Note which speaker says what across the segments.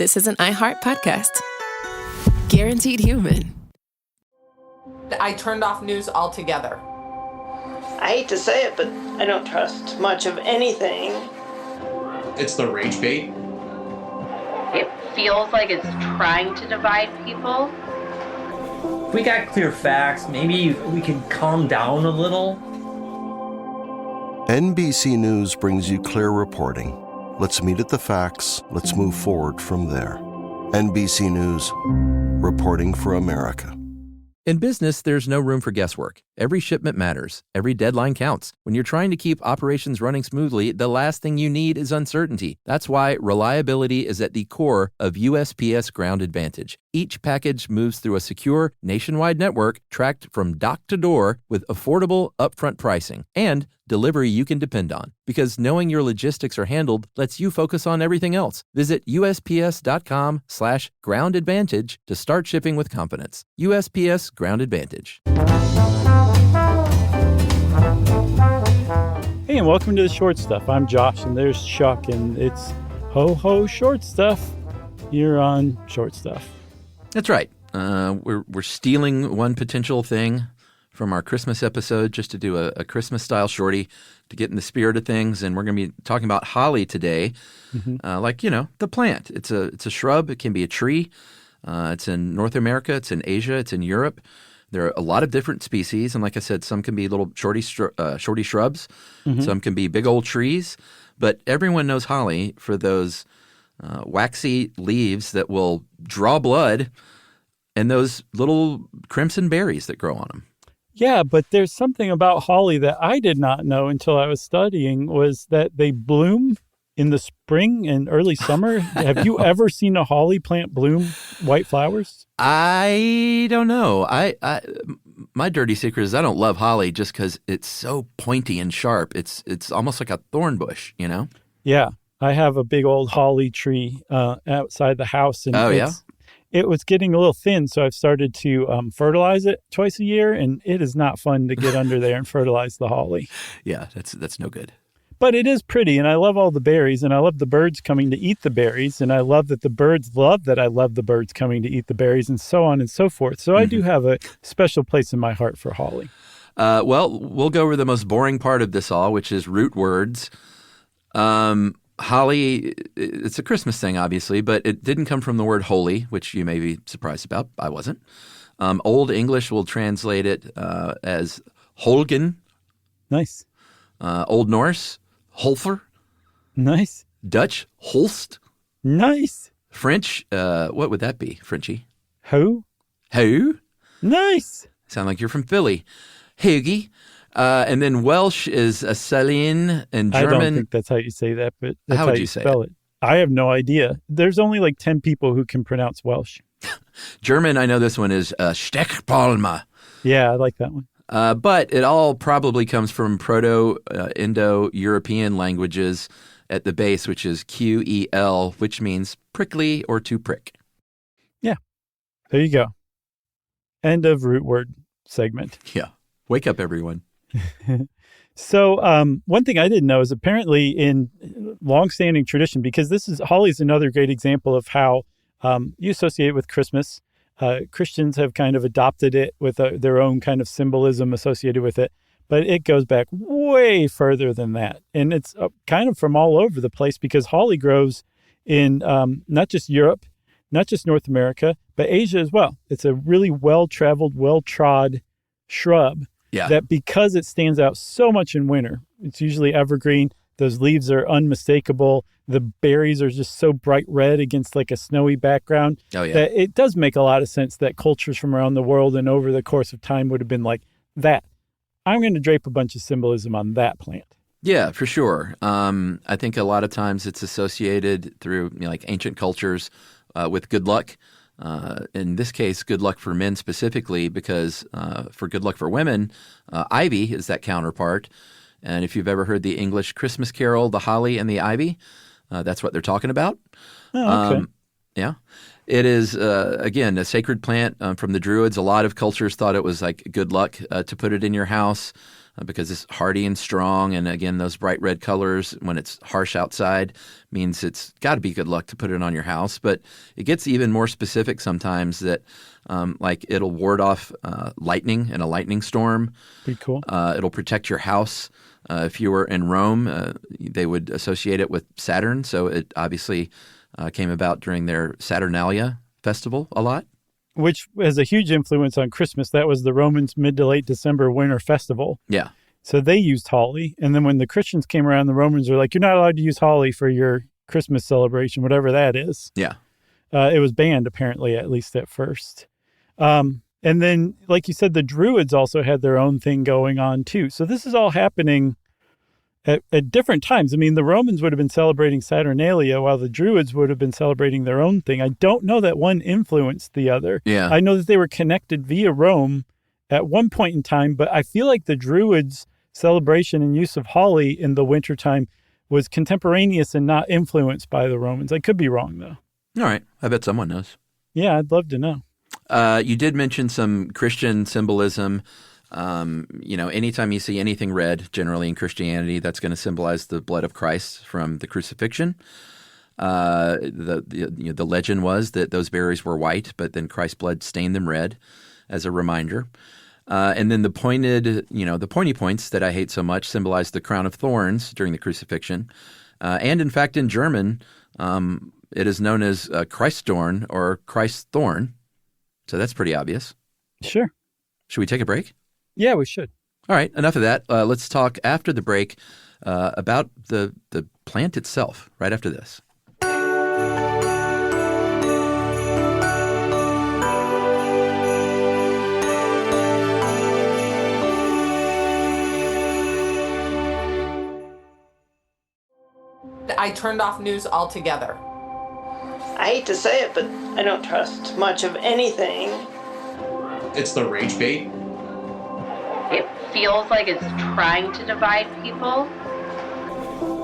Speaker 1: this is an iHeart podcast. Guaranteed human.
Speaker 2: I turned off news altogether.
Speaker 3: I hate to say it, but I don't trust much of anything.
Speaker 4: It's the rage bait.
Speaker 5: It feels like it's trying to divide people.
Speaker 6: If we got clear facts, maybe we can calm down a little.
Speaker 7: NBC News brings you clear reporting. Let's meet at the facts. Let's move forward from there. NBC News, reporting for America.
Speaker 8: In business, there's no room for guesswork. Every shipment matters. Every deadline counts. When you're trying to keep operations running smoothly, the last thing you need is uncertainty. That's why reliability is at the core of USPS Ground Advantage. Each package moves through a secure, nationwide network tracked from dock to door with affordable, upfront pricing and delivery you can depend on. Because knowing your logistics are handled lets you focus on everything else. Visit USPS.com/Ground Advantage to start shipping with confidence. USPS Ground Advantage.
Speaker 9: Hey, and welcome to the Short Stuff. I'm Josh, and there's Chuck, and it's ho-ho short stuff here on Short Stuff.
Speaker 8: That's right. We're stealing one potential thing from our Christmas episode just to do a Christmas-style shorty to get in the spirit of things, and we're going to be talking about holly today. The plant. It's a shrub. It can be a tree. It's in North America. It's in Asia. It's in Europe. There are a lot of different species, and like I said, some can be little shorty shrubs. Some can be big old trees. But everyone knows holly for those waxy leaves that will draw blood and those little crimson berries that grow on them.
Speaker 9: Yeah, but there's something about holly that I did not know until I was studying, was that they bloom in the spring and early summer. Have you ever seen a holly plant bloom white flowers?
Speaker 8: I don't know. My dirty secret is I don't love holly just because it's so pointy and sharp. It's almost like a thorn bush, you know?
Speaker 9: Yeah, I have a big old holly tree outside the house, and it was getting a little thin, so I've started to fertilize it twice a year, and it is not fun to get under there and fertilize the holly.
Speaker 8: Yeah, that's no good.
Speaker 9: But it is pretty, and I love all the berries, and I love the birds coming to eat the berries, and I love that the birds love that I love the birds coming to eat the berries, and so on and so forth. So I do have a special place in my heart for holly.
Speaker 8: Well, we'll go over the most boring part of this all, which is root words. Holly, it's a Christmas thing, obviously, but it didn't come from the word holy, which you may be surprised about. I wasn't. Old English will translate it as holgen.
Speaker 9: Nice.
Speaker 8: Old Norse, holfer.
Speaker 9: Nice.
Speaker 8: Dutch, holst.
Speaker 9: Nice.
Speaker 8: French, what would that be, Frenchie?
Speaker 9: Who?
Speaker 8: Who?
Speaker 9: Nice.
Speaker 8: Sound like you're from Philly. Hoogie. And then Welsh is a Celine, and German.
Speaker 9: I don't think that's how you say that, but that's
Speaker 8: how would you say
Speaker 9: spell it. I have no idea. There's only like 10 people who can pronounce Welsh.
Speaker 8: German, I know this one is Steckpalma.
Speaker 9: Yeah, I like that one.
Speaker 8: But it all probably comes from Proto-Indo-European languages at the base, which is QEL, which means prickly or to prick.
Speaker 9: Yeah, there you go. End of root word segment.
Speaker 8: Yeah. Wake up, everyone.
Speaker 9: So one thing I didn't know is apparently in longstanding tradition, because holly is another great example of how you associate it with Christmas. Christians have kind of adopted it with their own kind of symbolism associated with it, but it goes back way further than that. And it's kind of from all over the place, because holly grows in not just Europe, not just North America, but Asia as well. It's a really well-traveled, well-trod shrub that, because it stands out so much in winter, it's usually evergreen. Those leaves are unmistakable. The berries are just so bright red against like a snowy background that it does make a lot of sense that cultures from around the world and over the course of time would have been like, that. I'm going to drape a bunch of symbolism on that plant.
Speaker 8: Yeah, for sure. I think a lot of times it's associated through like ancient cultures with good luck. In this case, good luck for men specifically, because for good luck for women, ivy is that counterpart. And if you've ever heard the English Christmas carol, The Holly and the Ivy, that's what they're talking about.
Speaker 9: Oh, okay.
Speaker 8: Yeah. It is, again, a sacred plant from the Druids. A lot of cultures thought it was like good luck to put it in your house. because it's hardy and strong. And again, those bright red colors, when it's harsh outside, means it's got to be good luck to put it on your house. But it gets even more specific sometimes that like it'll ward off lightning in a lightning storm.
Speaker 9: Pretty cool.
Speaker 8: It'll protect your house. If you were in Rome, they would associate it with Saturn. So it obviously came about during their Saturnalia festival a lot.
Speaker 9: Which has a huge influence on Christmas. That was the Romans' mid to late December winter festival.
Speaker 8: Yeah.
Speaker 9: So they used holly. And then when the Christians came around, the Romans were like, you're not allowed to use holly for your Christmas celebration, whatever that is.
Speaker 8: Yeah.
Speaker 9: It was banned, apparently, at least at first. And then, like you said, the Druids also had their own thing going on, too. So this is all happening at different times. I mean, the Romans would have been celebrating Saturnalia while the Druids would have been celebrating their own thing. I don't know that one influenced the other.
Speaker 8: Yeah.
Speaker 9: I know that they were connected via Rome at one point in time, but I feel like the Druids' celebration and use of holly in the wintertime was contemporaneous and not influenced by the Romans. I could be wrong, though.
Speaker 8: All right. I bet someone knows.
Speaker 9: Yeah, I'd love to know.
Speaker 8: You did mention some Christian symbolism. Anytime you see anything red, generally in Christianity, that's going to symbolize the blood of Christ from the crucifixion. The legend was that those berries were white, but then Christ's blood stained them red as a reminder. And then the pointy points that I hate so much symbolize the crown of thorns during the crucifixion. And in fact, in German, it is known as Christdorn or Christ's thorn. So that's pretty obvious.
Speaker 9: Sure.
Speaker 8: Should we take a break?
Speaker 9: Yeah, we should.
Speaker 8: All right, enough of that. Let's talk after the break about the plant itself, right after this.
Speaker 2: I turned off news altogether.
Speaker 3: I hate to say it, but I don't trust much of anything.
Speaker 4: It's the rage bait.
Speaker 5: It feels like it's trying to divide people.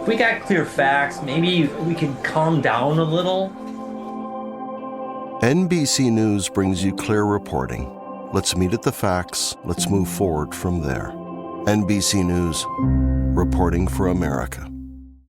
Speaker 6: If we got clear facts, maybe we can calm down a little.
Speaker 7: NBC News brings you clear reporting. Let's meet at the facts. Let's move forward from there. NBC News, reporting for America.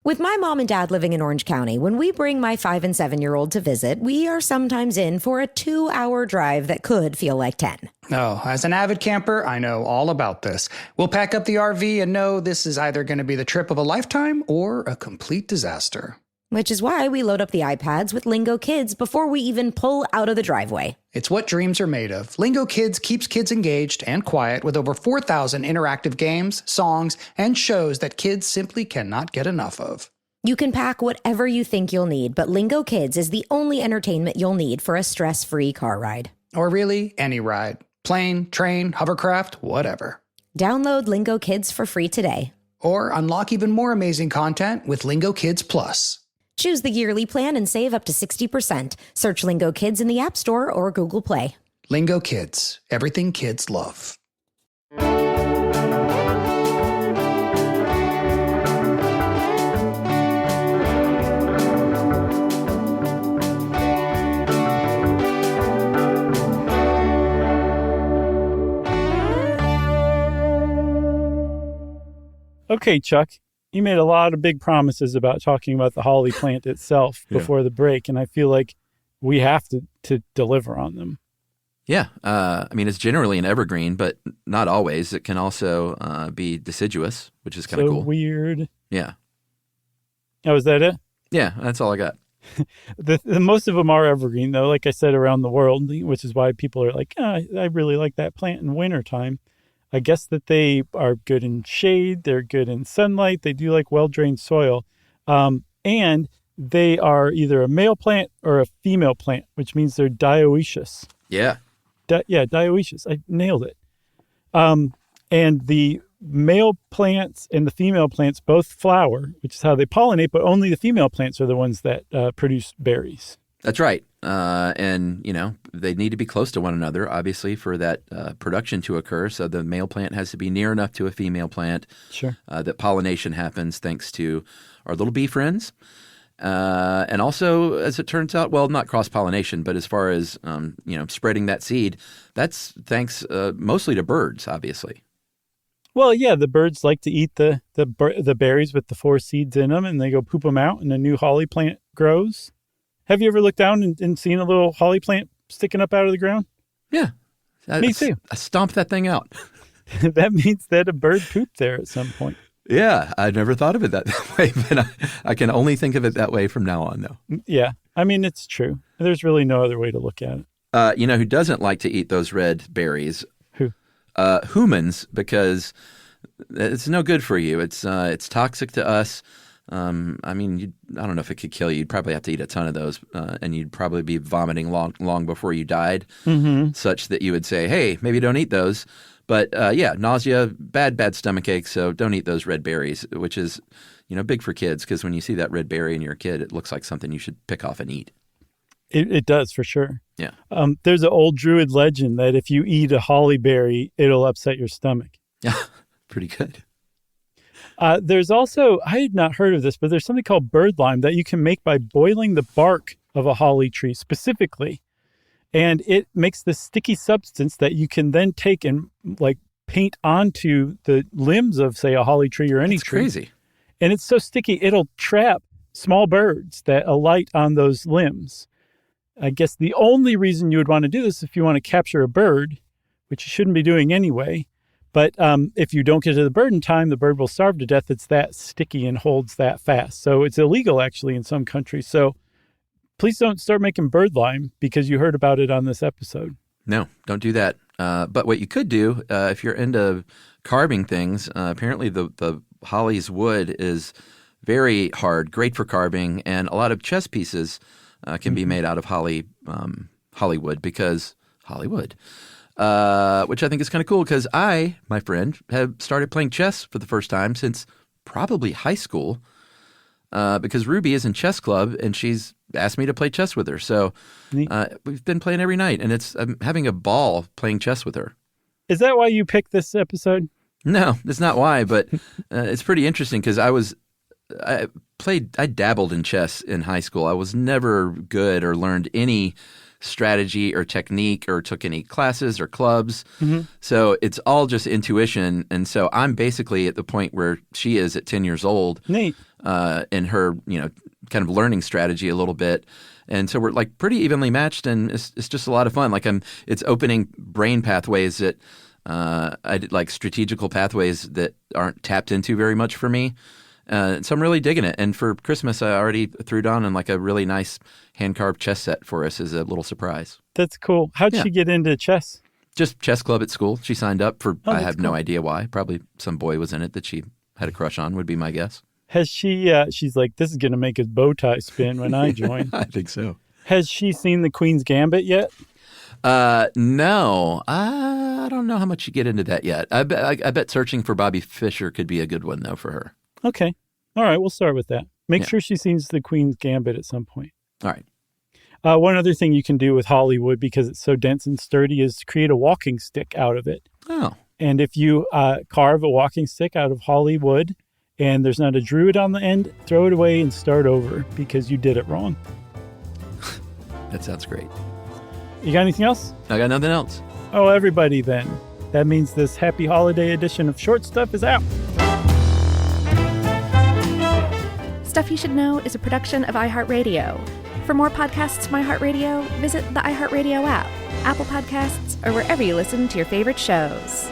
Speaker 10: With my mom and dad living in Orange County, when we bring my 5 and 7-year-old to visit, we are sometimes in for a 2-hour drive that could feel like 10.
Speaker 11: Oh, as an avid camper, I know all about this. We'll pack up the RV and know this is either going to be the trip of a lifetime or a complete disaster.
Speaker 10: Which is why we load up the iPads with Lingo Kids before we even pull out of the driveway.
Speaker 11: It's what dreams are made of. Lingo Kids keeps kids engaged and quiet with over 4,000 interactive games, songs, and shows that kids simply cannot get enough of.
Speaker 10: You can pack whatever you think you'll need, but Lingo Kids is the only entertainment you'll need for a stress-free car ride.
Speaker 11: Or really, any ride. Plane, train, hovercraft, whatever.
Speaker 10: Download Lingo Kids for free today.
Speaker 11: Or unlock even more amazing content with Lingo Kids Plus.
Speaker 10: Choose the yearly plan and save up to 60%. Search Lingo Kids in the App Store or Google Play.
Speaker 11: Lingo Kids. Everything kids love.
Speaker 9: Okay, Chuck, you made a lot of big promises about talking about the holly plant itself before the break, and I feel like we have to deliver on them.
Speaker 8: Yeah. It's generally an evergreen, but not always. It can also be deciduous, which is kind of cool.
Speaker 9: Weird.
Speaker 8: Yeah.
Speaker 9: Oh, is that it?
Speaker 8: Yeah, that's all I got.
Speaker 9: The most of them are evergreen, though, like I said, around the world, which is why people are like, I really like that plant in wintertime. I guess that they are good in shade. They're good in sunlight. They do like well-drained soil. And they are either a male plant or a female plant, which means they're dioecious.
Speaker 8: Yeah.
Speaker 9: Dioecious. I nailed it. And the male plants and the female plants both flower, which is how they pollinate, but only the female plants are the ones that produce berries.
Speaker 8: That's right. And they need to be close to one another, obviously, for that production to occur. So the male plant has to be near enough to a female plant.
Speaker 9: Sure.
Speaker 8: That pollination happens thanks to our little bee friends. And also, as it turns out, well, not cross-pollination, but as far as, spreading that seed, that's thanks mostly to birds, obviously.
Speaker 9: Well, yeah, the birds like to eat the berries with the 4 seeds in them, and they go poop them out, and a new holly plant grows. Have you ever looked down and seen a little holly plant sticking up out of the ground?
Speaker 8: Yeah.
Speaker 9: Me too.
Speaker 8: I stomped that thing out.
Speaker 9: That means that a bird pooped there at some point.
Speaker 8: Yeah, I'd never thought of it that way, but I can only think of it that way from now on, though.
Speaker 9: Yeah, I mean, it's true. There's really no other way to look at it.
Speaker 8: You know who doesn't like to eat those red berries?
Speaker 9: Who?
Speaker 8: Humans, because it's no good for you. It's toxic to us. I mean, I don't know if it could kill you. You'd probably have to eat a ton of those, and you'd probably be vomiting long before you died, such that you would say, hey, maybe don't eat those. But yeah, nausea, bad stomach ache, so don't eat those red berries, which is, big for kids, because when you see that red berry and you're a kid, it looks like something you should pick off and eat.
Speaker 9: It does, for sure.
Speaker 8: Yeah.
Speaker 9: There's an old Druid legend that if you eat a holly berry, it'll upset your stomach.
Speaker 8: Yeah, pretty good.
Speaker 9: There's also, I had not heard of this, but there's something called bird lime that you can make by boiling the bark of a holly tree specifically. And it makes this sticky substance that you can then take and paint onto the limbs of, say, a holly tree or any tree.
Speaker 8: That's crazy.
Speaker 9: And it's so sticky, it'll trap small birds that alight on those limbs. I guess the only reason you would want to do this is if you want to capture a bird, which you shouldn't be doing anyway. But if you don't get to the bird in time, the bird will starve to death. It's that sticky and holds that fast. So it's illegal, actually, in some countries. So please don't start making bird lime because you heard about it on this episode.
Speaker 8: No, don't do that. But what you could do, if you're into carving things, apparently the holly's wood is very hard, great for carving, and a lot of chess pieces can be made out of Hollywood because Hollywood. Which I think is kind of cool because I, my friend, have started playing chess for the first time since probably high school because Ruby is in chess club and she's asked me to play chess with her. So we've been playing every night and I'm having a ball playing chess with her.
Speaker 9: Is that why you picked this episode?
Speaker 8: No, that's not why, but it's pretty interesting because I dabbled in chess in high school. I was never good or learned any strategy or technique or took any classes or clubs. So it's all just intuition. And so I'm basically at the point where she is at 10 years old.
Speaker 9: Neat.
Speaker 8: In her, kind of learning strategy a little bit. And so we're pretty evenly matched and it's just a lot of fun. It's opening brain pathways that I did strategical pathways that aren't tapped into very much for me. So I'm really digging it. And for Christmas, I already threw down on a really nice hand-carved chess set for us as a little surprise.
Speaker 9: That's cool. How'd she get into chess?
Speaker 8: Just chess club at school. She signed up for, I have no
Speaker 9: cool.
Speaker 8: idea why. Probably some boy was in it that she had a crush on would be my guess.
Speaker 9: Has she, she's like, this is going to make his bow tie spin when I join.
Speaker 8: I think so.
Speaker 9: Has she seen The Queen's Gambit yet?
Speaker 8: No. I don't know how much you get into that yet. I bet Searching for Bobby Fischer could be a good one, though, for her.
Speaker 9: Okay. All right. We'll start with that. Make sure she sees The Queen's Gambit at some point.
Speaker 8: All right.
Speaker 9: One other thing you can do with Hollywood, because it's so dense and sturdy, is to create a walking stick out of it.
Speaker 8: Oh.
Speaker 9: And if you carve a walking stick out of Hollywood and there's not a Druid on the end, throw it away and start over because you did it wrong.
Speaker 8: That sounds great.
Speaker 9: You got anything else?
Speaker 8: I got nothing else.
Speaker 9: Oh, everybody then. That means this happy holiday edition of Short Stuff is out.
Speaker 12: Stuff You Should Know is a production of iHeartRadio. For more podcasts from iHeartRadio, visit the iHeartRadio app, Apple Podcasts, or wherever you listen to your favorite shows.